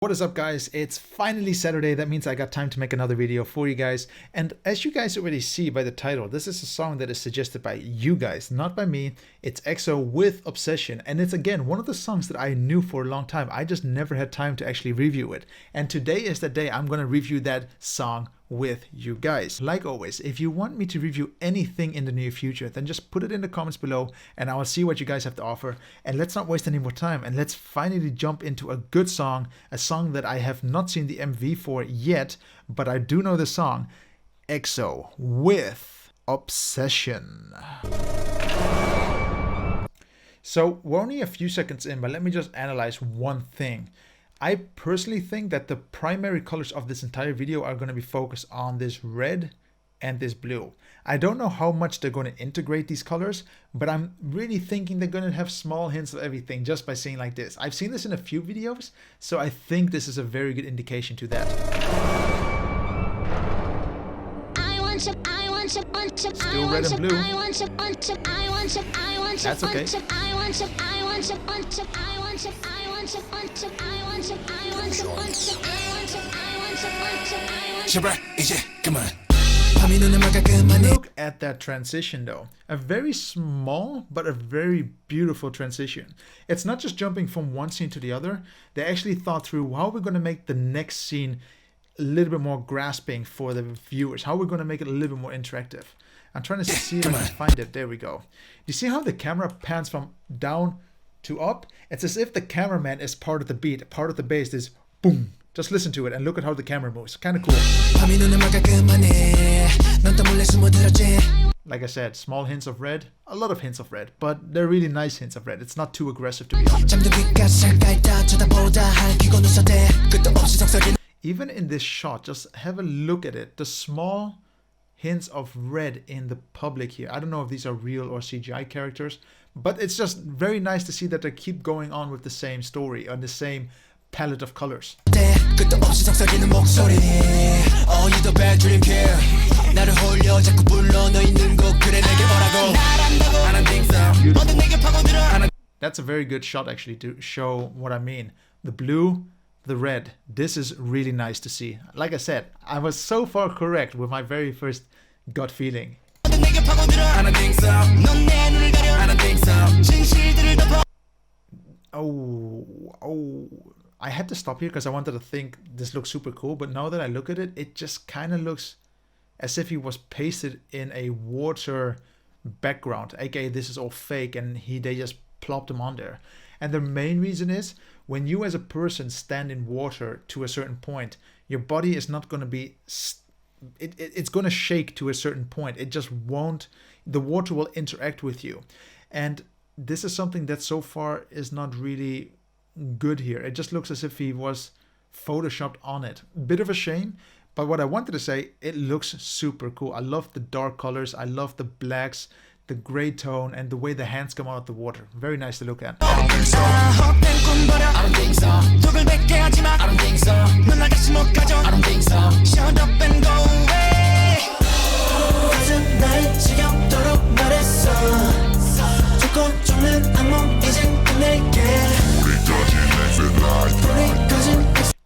What is up, guys? It's finally Saturday. That means I got time to make another video for you guys. And as you guys already see by the title, this is a song that is suggested by you guys, not by me. It's EXO with Obsession. And it's again one of the songs that I knew for a long time. I just never had time to actually review it. And today is the day I'm going to review that song with you guys. Like always, if you want me to review anything in the near future, then just put it in the comments below and I will see what you guys have to offer. And let's not waste any more time and let's finally jump into a good song, a song that I have not seen the MV for yet, but I do know the song, EXO with Obsession. So we're only a few seconds in, but let me just analyze one thing. I personally think that the primary colors of this entire video are going to be focused on this red and this blue. I don't know how much they're going to integrate these colors, but I'm really thinking they're going to have small hints of everything just by seeing like this. I've seen this in a few videos, so I think this is a very good indication to that. Still red and blue. That's okay. Look at that transition though. A very small but a very beautiful transition. It's not just jumping from one scene to the other. They actually thought through how we're going to make the next scene a little bit more grasping for the viewers. How we're going to make it a little bit more interactive. I'm trying to see if I can find it. There we go. You see how the camera pans from down to up? It's as if the cameraman is part of the beat, part of the bass is boom. Just listen to it and look at how the camera moves. Kind of cool. Like I said, small hints of red, a lot of hints of red, but they're really nice hints of red. It's not too aggressive to be honest. Even in this shot, just have a look at it. The small hints of red in the public here. I don't know if these are real or CGI characters, but it's just very nice to see that they keep going on with the same story and the same palette of colors. That's a very good shot actually to show what I mean. The blue, the red. This is really nice to see. Like I said, I was so far correct with my very first gut feeling. Oh, I had to stop here because I wanted to think this looks super cool, but now that I look at it, it just kind of looks as if he was pasted in a water background, aka this is all fake and they just plopped him on there. And the main reason is when you as a person stand in water to a certain point, your body is not going to be it's going to shake to a certain point. It just won't, the water will interact with you. And this is something that so far is not really good here. It just looks as if he was photoshopped on it. Bit of a shame, but what I wanted to say, it looks super cool. I love the dark colors. I love the blacks, the gray tone, and the way the hands come out of the water. Very nice to look at.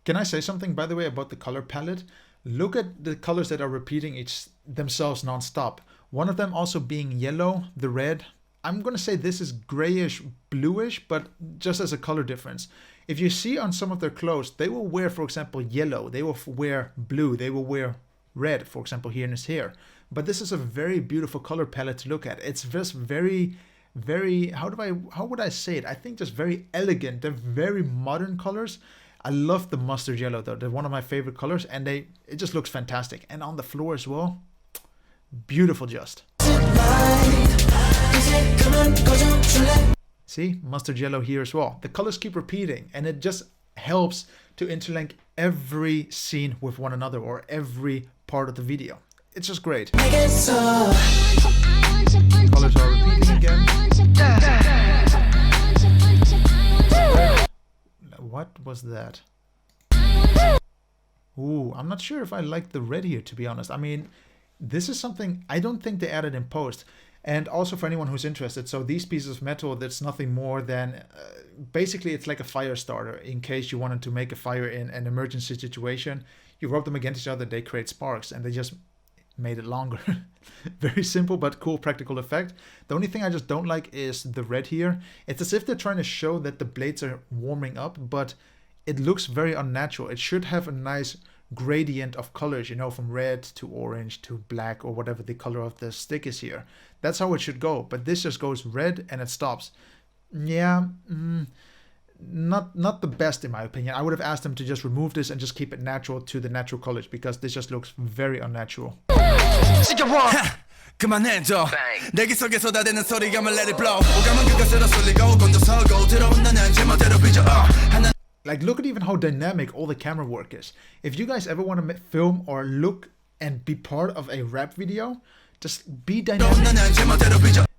Can I say something, by the way, about the color palette? Look at the colors that are repeating themselves non-stop. One of them also being yellow, the red. I'm going to say this is grayish, bluish, but just as a color difference. If you see on some of their clothes, they will wear, for example, yellow. They will wear blue. They will wear red, for example, here in his hair. But this is a very beautiful color palette to look at. It's just very, how would I say it? I think just very elegant. They're very modern colors. I love the mustard yellow though. They're one of my favorite colors and it just looks fantastic. And on the floor as well. Beautiful just. See, mustard yellow here as well. The colors keep repeating and it just helps to interlink every scene with one another or every part of the video. It's just great. Colors are repeating again. What was that? Ooh, I'm not sure if I like the red here, to be honest. I mean, this is something I don't think they added in post. And also for anyone who's interested, so these pieces of metal, that's nothing more than basically it's like a fire starter in case you wanted to make a fire in an emergency situation. You rub them against each other, they create sparks, and they just made it longer. Very simple but cool practical effect. The only thing I just don't like is the red here. It's as if they're trying to show that the blades are warming up, but it looks very unnatural. It should have a nice gradient of colors, you know, from red to orange to black or whatever the color of the stick is here. That's how it should go, but this just goes red and it stops. Yeah, not the best in my opinion. I would have asked them to just remove this and just keep it natural to the natural colors, because this just looks very unnatural. 그만해줘 내기 속에 쏟아대는 소리감을 let it blow 오감은 그것으로 쏠리고 곤두서고 들어온다는 제멋대로 빚어 Like, look at even how dynamic all the camera work is. If you guys ever want to film or look and be part of a rap video, just be dynamic.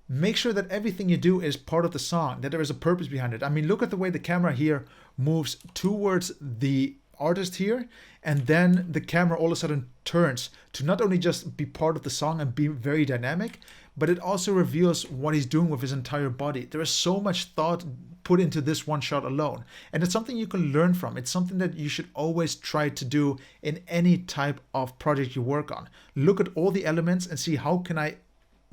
Make sure that everything you do is part of the song, that there is a purpose behind it. I mean, look at the way the camera here moves towards the artist here, and then the camera all of a sudden turns to not only just be part of the song and be very dynamic, but it also reveals what he's doing with his entire body. There is so much thought put into this one shot alone, and it's something you can learn from. It's something that you should always try to do in any type of project you work on. Look at all the elements and see how can I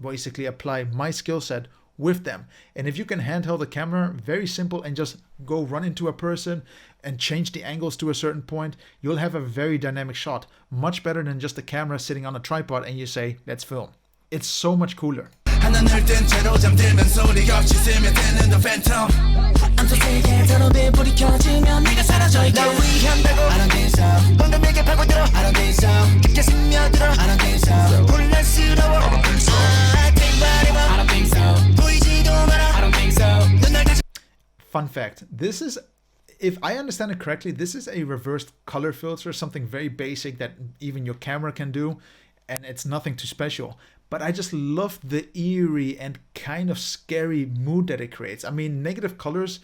basically apply my skill set with them. And if you can handheld the camera, very simple, and just go run into a person and change the angles to a certain point, you'll have a very dynamic shot. Much better than just a camera sitting on a tripod and you say, let's film. It's so much cooler. Fun fact, this is, if I understand it correctly, this is a reversed color filter, something very basic that even your camera can do, and it's nothing too special. But I just love the eerie and kind of scary mood that it creates. I mean, negative colors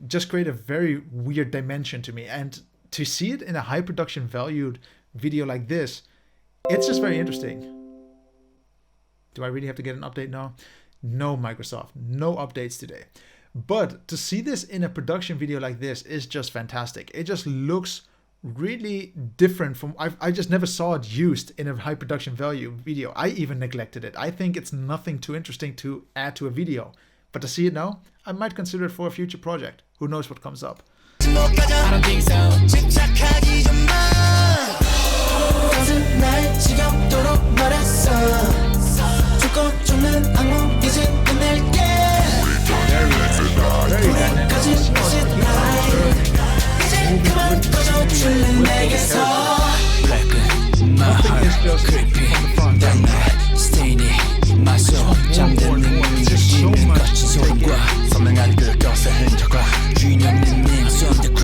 just create a very weird dimension to me, and to see it in a high production valued video like this, it's just very interesting. Do I really have to get an update now? No, Microsoft, no updates today. But to see this in a production video like this is just fantastic. It just looks really different from, I just never saw it used in a high production value video. I even neglected it. I think it's nothing too interesting to add to a video. But to see it now, I might consider it for a future project. Who knows what comes up.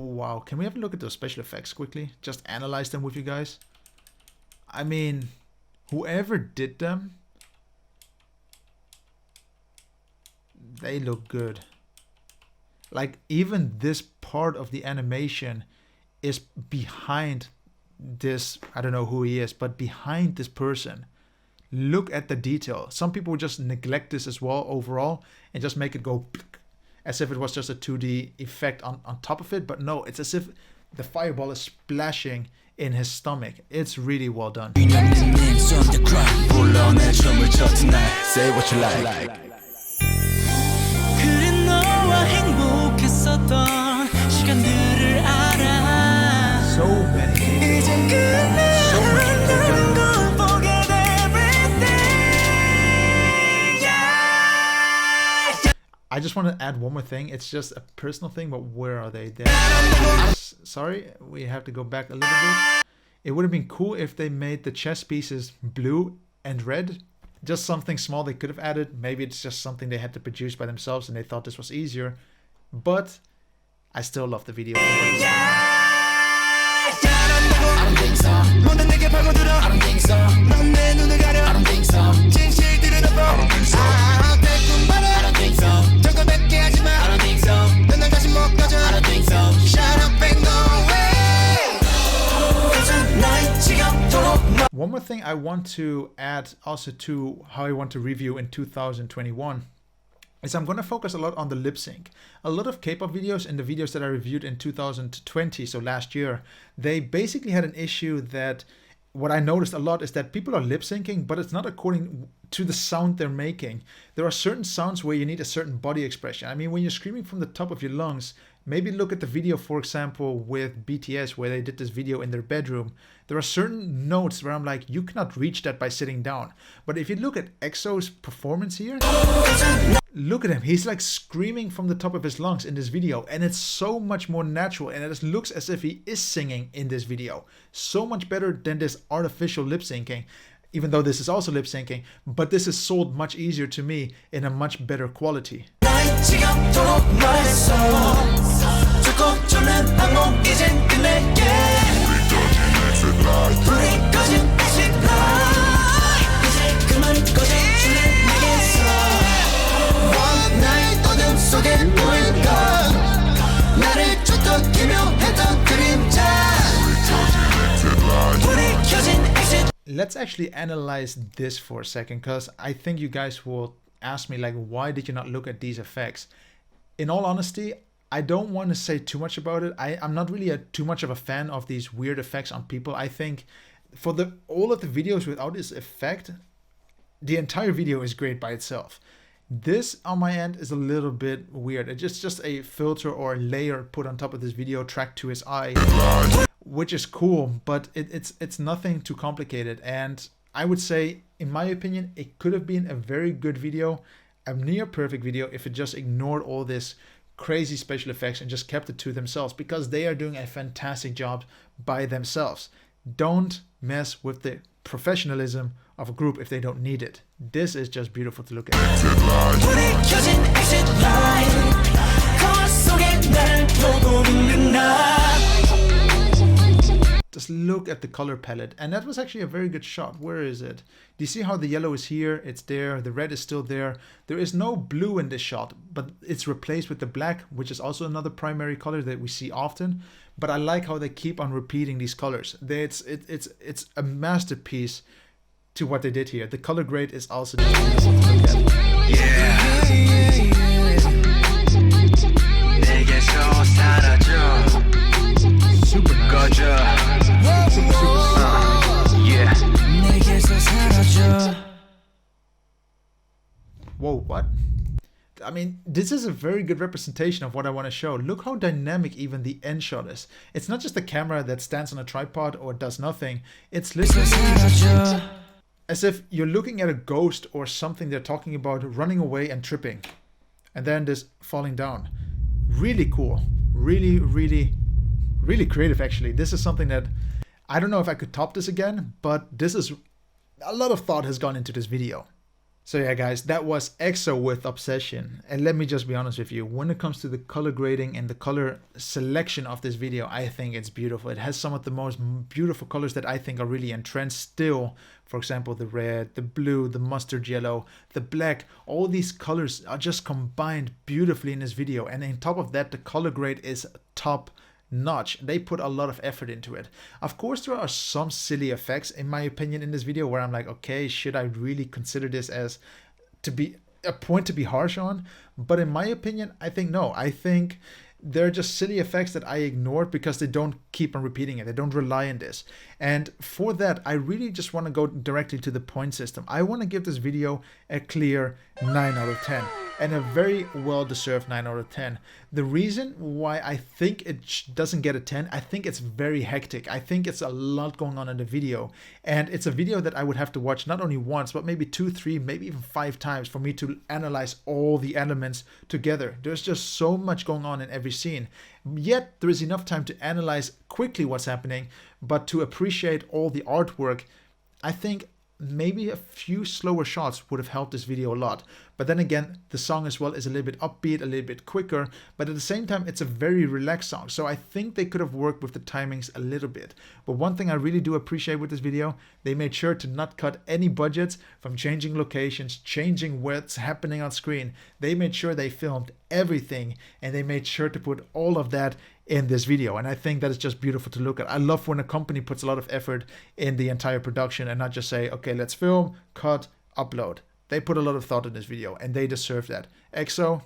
Wow, can we have a look at those special effects quickly? Just analyze them with you guys. I mean, whoever did them, they look good. Like, even this part of the animation is behind this, I don't know who he is, but behind this person. Look at the detail. Some people would just neglect this as well overall and just make it go as if it was just a 2D effect on top of it. But no, it's as if the fireball is splashing in his stomach. It's really well done. So many. I just want to add one more thing. It's just a personal thing, but where are they? There. Sorry, we have to go back a little bit. It would have been cool if they made the chess pieces blue and red. Just something small they could have added. Maybe it's just something they had to produce by themselves and they thought this was easier. But I still love the video. One more thing I want to add also to how I want to review in 2021 is I'm going to focus a lot on the lip sync. A lot of K-pop videos and the videos that I reviewed in 2020, so last year, they basically had an issue that what I noticed a lot is that people are lip syncing, but it's not according to the sound they're making. There are certain sounds where you need a certain body expression. I mean, when you're screaming from the top of your lungs, maybe look at the video, for example, with BTS, where they did this video in their bedroom. There are certain notes where I'm like, you cannot reach that by sitting down. But if you look at EXO's performance here, look at him. He's like screaming from the top of his lungs in this video, and it's so much more natural, and it looks as if he is singing in this video. So much better than this artificial lip syncing, even though this is also lip syncing, but this is sold much easier to me in a much better quality. Let's actually analyze this for a second, because I think you guys will ask me, like, why did you not look at these effects? In all honesty, I don't want to say too much about it. I'm not really too much of a fan of these weird effects on people. I think for all of the videos without this effect, the entire video is great by itself. This on my end is a little bit weird. It's just a filter or a layer put on top of this video tracked to his eye, which is cool, but it's nothing too complicated. And I would say, in my opinion, it could have been a very good video, a near perfect video, if it just ignored all this crazy special effects and just kept it to themselves, because they are doing a fantastic job by themselves. Don't mess with the professionalism of a group if they don't need it. This is just beautiful to look at. Just look at the color palette, and that was actually a very good shot. Where is it? Do you see how the yellow is here? It's there. The red is still there. There is no blue in this shot, but it's replaced with the black, which is also another primary color that we see often. But I like how they keep on repeating these colors. It's a masterpiece to what they did here. The color grade is also just beautiful to look at. Super nice. Whoa, what? I mean, this is a very good representation of what I want to show. Look how dynamic even the end shot is. It's not just a camera that stands on a tripod or does nothing. It's literally as if you're looking at a ghost or something they're talking about running away and tripping, and then this falling down. Really cool. Really, really, really creative, actually. This is something that I don't know if I could top this again, but this is a lot of thought has gone into this video. So yeah, guys, that was EXO with Obsession. And let me just be honest with you, when it comes to the color grading and the color selection of this video, I think it's beautiful. It has some of the most beautiful colors that I think are really in trend still. For example, the red, the blue, the mustard yellow, the black, all these colors are just combined beautifully in this video. And on top of that, the color grade is top notch. They put a lot of effort into it. Of course, there are some silly effects, in my opinion, in this video where I'm like, okay, should I really consider this as to be a point to be harsh on? But in my opinion, I think no. I think they're just silly effects that I ignored because they don't keep on repeating it. They don't rely on this. And for that, I really just want to go directly to the point system. I want to give this video a clear 9 out of 10. And a very well-deserved 9 out of 10. The reason why I think it doesn't get a 10, I think it's very hectic. I think it's a lot going on in the video. And it's a video that I would have to watch not only once, but maybe 2, 3, maybe even 5 times for me to analyze all the elements together. There's just so much going on in every scene. Yet there is enough time to analyze quickly what's happening, but to appreciate all the artwork, I think maybe a few slower shots would have helped this video a lot. But then again, the song as well is a little bit upbeat, a little bit quicker, but at the same time, it's a very relaxed song. So I think they could have worked with the timings a little bit. But one thing I really do appreciate with this video, they made sure to not cut any budgets from changing locations, changing what's happening on screen. They made sure they filmed everything, and they made sure to put all of that in this video. And I think that is just beautiful to look at. I love when a company puts a lot of effort in the entire production and not just say, okay, let's film, cut, upload. They put a lot of thought in this video, and they deserve that. EXO,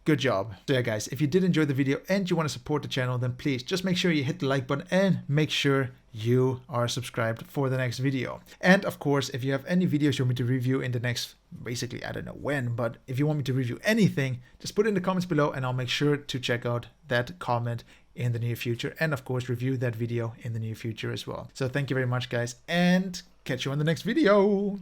good job. So yeah, guys, if you did enjoy the video and you want to support the channel, then please just make sure you hit the like button and make sure you are subscribed for the next video. And of course, if you have any videos you want me to review in the next, basically, I don't know when, but if you want me to review anything, just put it in the comments below and I'll make sure to check out that comment in the near future. And of course, review that video in the near future as well. So thank you very much, guys, and catch you on the next video.